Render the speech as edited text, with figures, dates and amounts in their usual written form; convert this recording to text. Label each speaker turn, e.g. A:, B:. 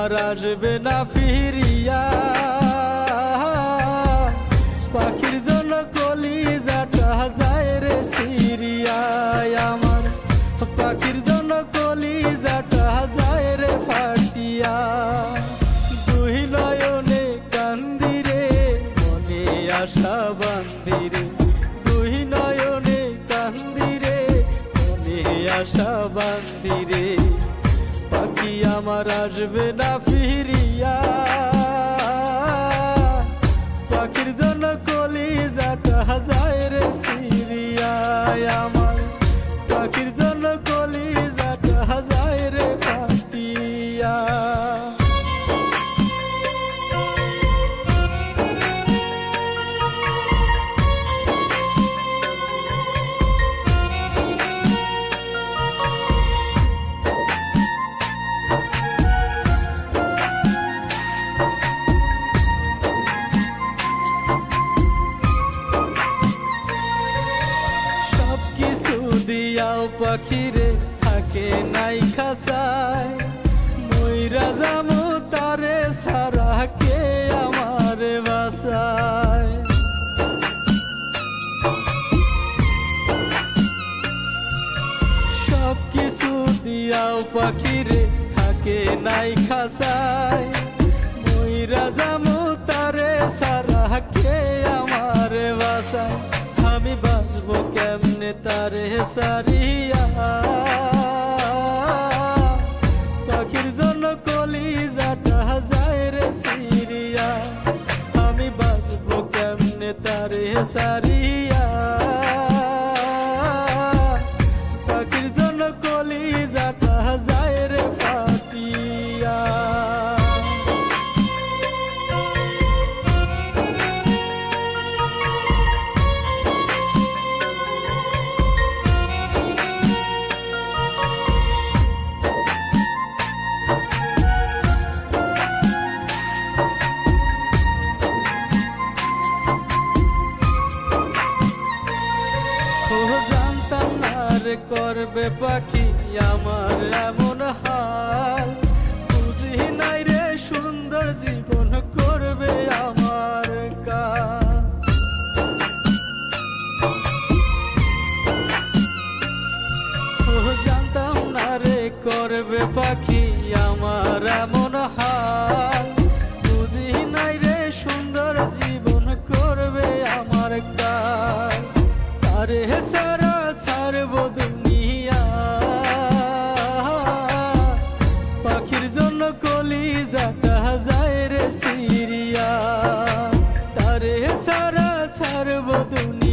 A: আমার আসবে না ফিরিয়া। পাখির জন্য কলিজাটা যায় রে সিরিয়া, আমার পাখির জন্য কলিজাটা যায় রে ফাটিয়া। দুই নয়নে কান্দি রে মনে আশা বান্দি রে, দুই নয়নে কান্দি রে মনে আশা বান্দি রে। পাখি আমার আসবে না ফিরিয়া, পাখির জন্য কলিজাটা যায় রে সিরিয়া, আমার পাখির জন্য কলিজাটা যায় রে ফাটিয়া। দিয়াও পাখিরে থাকে নাই খাসায়, মইরা যামু তারে সারা কে আমার বাসায়। সব কিছু দিয়াও পাখিরে থাকে নাই খাসায়, মইরা যামু তারে সারা কে আমার বাসায়। আমি বাঁচবো কেমনে তারে সারিয়া, পাখির জন্য কলিজাটা যায় রে সিরিয়া। আমি বাঁচবো কেমনে তারে সারিয়া, পাখির জন্য কলিজাটা যায় রে ফাটিয়া। জানতাম না রে করবে পাখি আমার এমন হাল, বুঝি নাই রে সুন্দর জীবন করবে আমার কাল। জানতাম না রে করবে পাখি আমার এমন হাল, বুঝি নাই রে সুন্দর জীবন করবে আমার কাল। তারে সারা ছাড়বো দুনিয়া, পাখির জন্য কলিজাটা যায় রে সিরিয়া। তারে সারা ছাড়বো দুনিয়া।